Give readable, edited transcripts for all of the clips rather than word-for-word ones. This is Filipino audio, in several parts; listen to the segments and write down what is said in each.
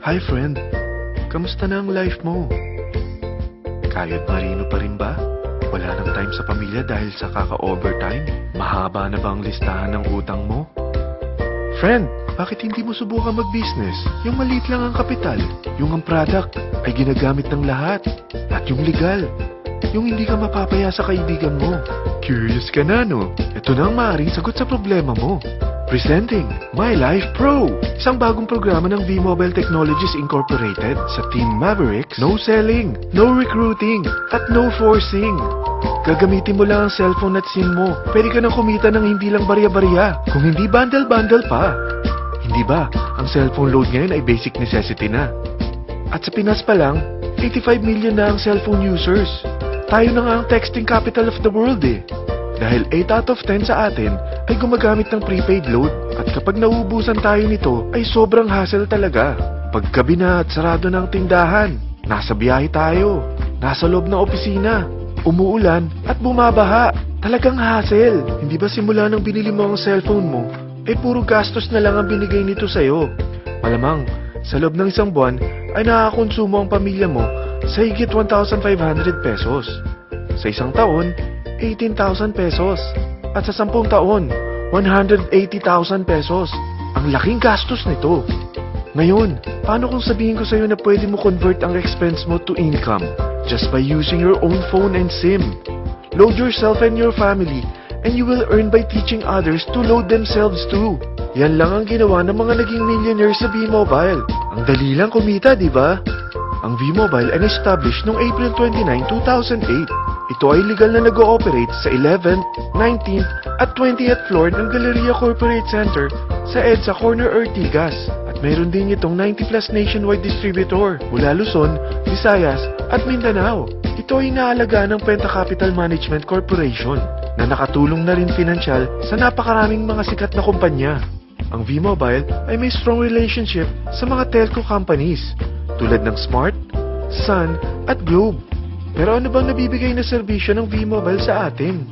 Hi friend, kamusta na ang life mo? Kayod marino pa rin ba? Wala nang time sa pamilya dahil sa kaka-overtime? Mahaba na ba ang listahan ng utang mo? Friend, bakit hindi mo subukan mag-business? Yung maliit lang ang kapital, yung ang product ay ginagamit ng lahat, at yung legal, yung hindi ka mapapaya sa kaibigan mo. Curious ka na, no? Ito na ang maaaring sagot sa problema mo. Presenting My Life Pro, isang bagong programa ng V-Mobile Technologies Incorporated sa Team Mavericks. No selling, no recruiting, at no forcing. Gagamitin mo lang ang cellphone at SIM mo. Pwede ka nang kumita ng hindi lang barya-barya, kung hindi bundle-bundle pa. Hindi ba, ang cellphone load ngayon ay basic necessity na. At sa Pinas pa lang, 85 million na ang cellphone users. Tayo na nga ang texting capital of the world eh. Dahil 8 out of 10 sa atin ay gumagamit ng prepaid load. At kapag nauubusan tayo nito ay sobrang hassle talaga. Paggabi na at sarado ng tindahan, nasa biyahe tayo, nasa loob ng opisina, umuulan at bumabaha. Talagang hassle. Hindi ba simula nang binili mo ang cellphone mo, ay puro gastos na lang ang binigay nito sa'yo. Malamang, sa loob ng isang buwan ay nakakakonsumo ang pamilya mo sa higit 1,500 pesos. Sa isang taon, 18,000 pesos. At sa 10 taon, 180,000 pesos. Ang laking gastos nito. Ngayon, paano kung sabihin ko sa'yo na pwede mo convert ang expense mo to income just by using your own phone and SIM? Load yourself and your family and you will earn by teaching others to load themselves too. Yan lang ang ginawa ng mga naging millionaires sa V-Mobile. Ang dali lang kumita, di ba? Ang V-Mobile ay na-establish noong April 29, 2008. Ito ay legal na nag-ooperate sa 11th, 19th at 20th floor ng Galleria Corporate Center sa EDSA Corner Ortigas. At mayroon din itong 90 plus nationwide distributor mula Luzon, Visayas at Mindanao. Ito ay inaalagaan ng Penta Capital Management Corporation na nakatulong na rin pinansyal sa napakaraming mga sikat na kumpanya. Ang V-Mobile ay may strong relationship sa mga telco companies tulad ng Smart, Sun at Globe. Pero ano bang nabibigay na serbisyo ng V-Mobile sa atin?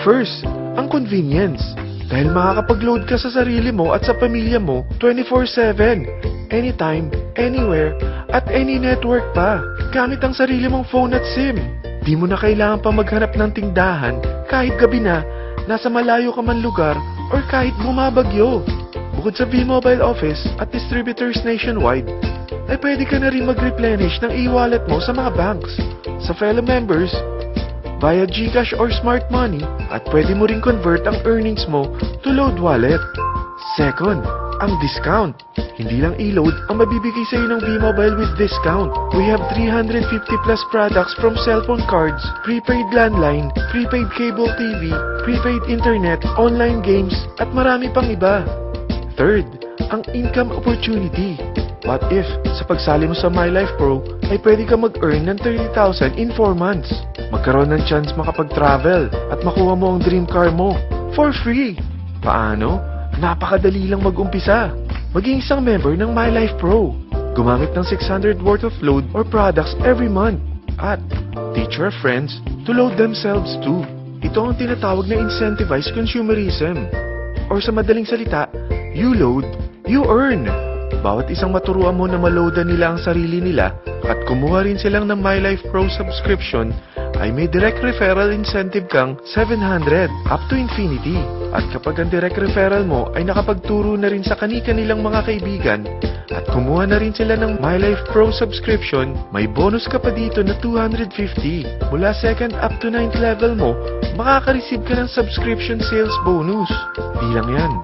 First, ang convenience. Dahil makakapag-load ka sa sarili mo at sa pamilya mo 24/7, anytime, anywhere, at any network pa. Gamit ang sarili mong phone at SIM. Di mo na kailangan pa maghanap ng tindahan kahit gabi na, nasa malayo ka man lugar, or kahit bumabagyo. Bukod sa V-Mobile office at distributors nationwide, ay pwede ka na rin mag-replenish ng e-wallet mo sa mga banks, sa fellow members, via GCash or Smart Money, at pwede mo rin convert ang earnings mo to load wallet. Second, ang discount. Hindi lang e-load ang mabibigay sa iyo ng V-Mobile with discount. We have 350 plus products from cellphone cards, prepaid landline, prepaid cable TV, prepaid internet, online games, at marami pang iba. Third, ang income opportunity. What if, sa pagsali mo sa My Life Pro, ay pwede ka mag-earn ng 30,000 in 4 months? Magkaroon ng chance makapag-travel at makuha mo ang dream car mo for free. Paano? Napakadali lang mag-umpisa. Maging isang member ng My Life Pro. Gumamit ng 600 worth of load or products every month. At teach your friends to load themselves too. Ito ang tinatawag na incentivized consumerism. Or sa madaling salita, you load, you earn. Bawat isang maturuan mo na maloadan nila ang sarili nila at kumuha rin silang ng My Life Pro subscription, ay may direct referral incentive kang 700 up to infinity. At kapag ang direct referral mo ay nakapagturo na rin sa kani-kanilang mga kaibigan at kumuha na rin sila ng My Life Pro subscription, may bonus ka pa dito na 250. Mula 2nd up to 9th level mo, makaka-receive ka ng subscription sales bonus. Di lang yan.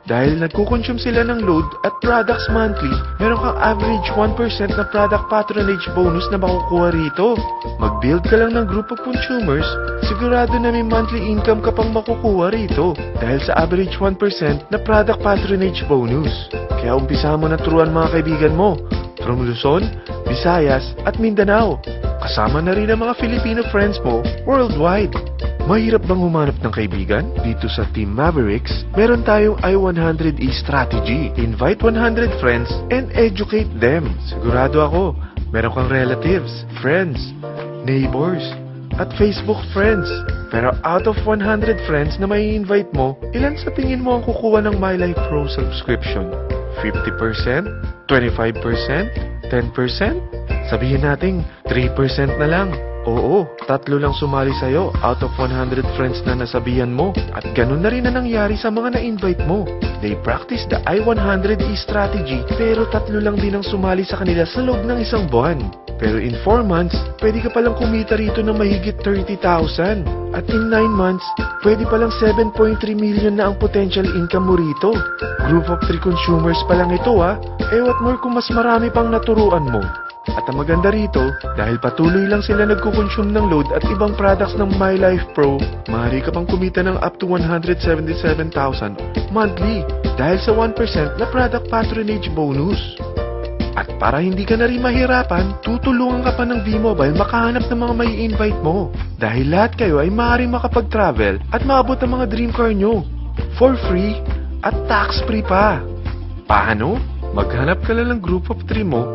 Dahil nagkukonsume sila ng load at products monthly, meron kang average 1% na product patronage bonus na makukuha rito. Mag-build ka lang ng group of consumers, sigurado na may monthly income ka pang makukuha rito dahil sa average 1% na product patronage bonus. Kaya umpisa mo na turuan mga kaibigan mo from Luzon, Visayas at Mindanao. Kasama na rin ang mga Filipino friends mo worldwide. Mahirap bang humanap ng kaibigan? Dito sa Team Mavericks, meron tayong I-100E strategy. Invite 100 friends and educate them. Sigurado ako, meron kang relatives, friends, neighbors, at Facebook friends. Pero out of 100 friends na may invite mo, ilan sa tingin mo ang kukuha ng My Life Pro subscription? 50%? 25%? 10%? Sabihin natin 3% na lang. Oo, 3 lang sumali sa'yo out of 100 friends na nasabihan mo. At ganun na rin na nangyari sa mga na-invite mo. They practice the I-100E strategy pero 3 lang din ang sumali sa kanila sa loob ng isang buwan. Pero in 4 months, pwede ka palang kumita rito ng mahigit 30,000. At in 9 months, pwede palang 7.3 million na ang potential income mo rito. Group of 3 consumers pa lang ito what more kung mas marami pang naturuan mo. At ang maganda rito, dahil patuloy lang sila nagkukonsume ng load at ibang products ng My Life Pro, maaari ka pang kumita ng up to 177,000 monthly dahil sa 1% na product patronage bonus. At para hindi ka na rin mahirapan, tutulungan ka pa ng V-Mobile makahanap ng mga may invite mo. Dahil lahat kayo ay maaaring makapag-travel at maabot ang mga dream car nyo for free at tax-free pa. Paano? Maghanap ka lang ng group of 3 mo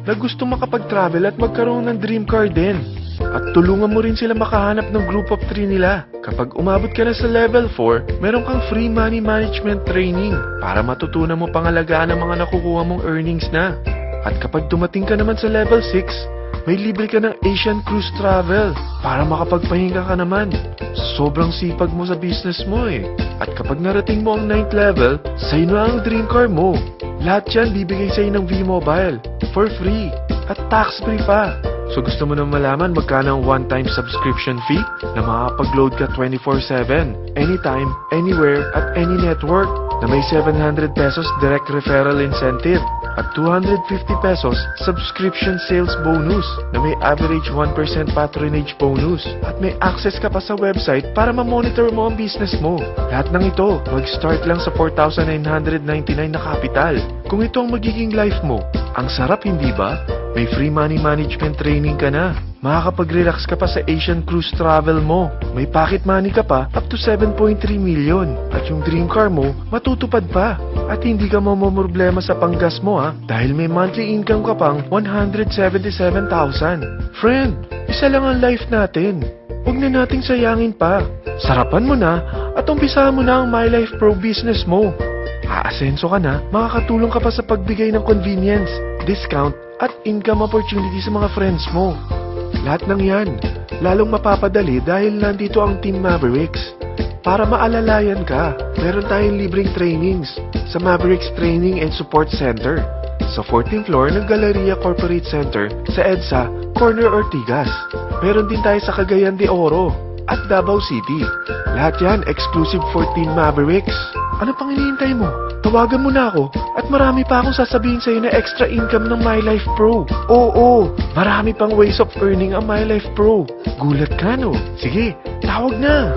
na gusto makapag-travel at magkaroon ng dream car din. At tulungan mo rin sila makahanap ng group of 3 nila. Kapag umabot ka na sa level 4, meron kang free money management training para matutunan mo pangalagaan ang mga nakukuha mong earnings na. At kapag dumating ka naman sa level 6, may libre ka ng Asian Cruise Travel para makapagpahinga ka naman. Sobrang sipag mo sa business mo At kapag narating mo ang 9th level, sa'yo na ang dream car mo. Lahat yan bibigay sa'yo ng V-Mobile for free at tax-free pa. So gusto mo na malaman magkano ang one-time subscription fee na makakapag-load ka 24/7, anytime, anywhere, at any network na may 700 pesos direct referral incentive at 250 pesos subscription sales bonus na may average 1% patronage bonus at may access ka pa sa website para ma-monitor mo ang business mo. Lahat ng ito, mag-start lang sa 4,999 na capital. Kung ito ang magiging life mo, ang sarap hindi ba? May free money management training ka na. Makakapag-relax ka pa sa Asian Cruise Travel mo. May pocket money ka pa up to 7.3 million. At yung dream car mo, matutupad pa. At hindi ka mamomroblema sa panggas mo dahil may monthly income ka pang 177,000. Friend, isa lang ang life natin. Huwag na nating sayangin pa. Sarapan mo na at umpisahan mo na ang My Life Pro business mo. Aasenso ka na, makakatulong ka pa sa pagbigay ng convenience, discount, at income opportunity sa mga friends mo. Lahat ng yan, lalong mapapadali dahil nandito ang Team Mavericks. Para maalalayan ka, meron tayong libreng trainings sa Mavericks Training and Support Center sa 14th floor ng Galleria Corporate Center sa EDSA, Corner Ortigas. Meron din tayo sa Cagayan de Oro at Davao City. Lahat yan exclusive for Team Mavericks. Ano pang hinihintay mo? Tawagan mo na ako at marami pa akong sasabihin sa'yo na extra income ng My Life Pro. Oo, marami pang ways of earning ang My Life Pro. Gulat ka no? Sige, tawag na!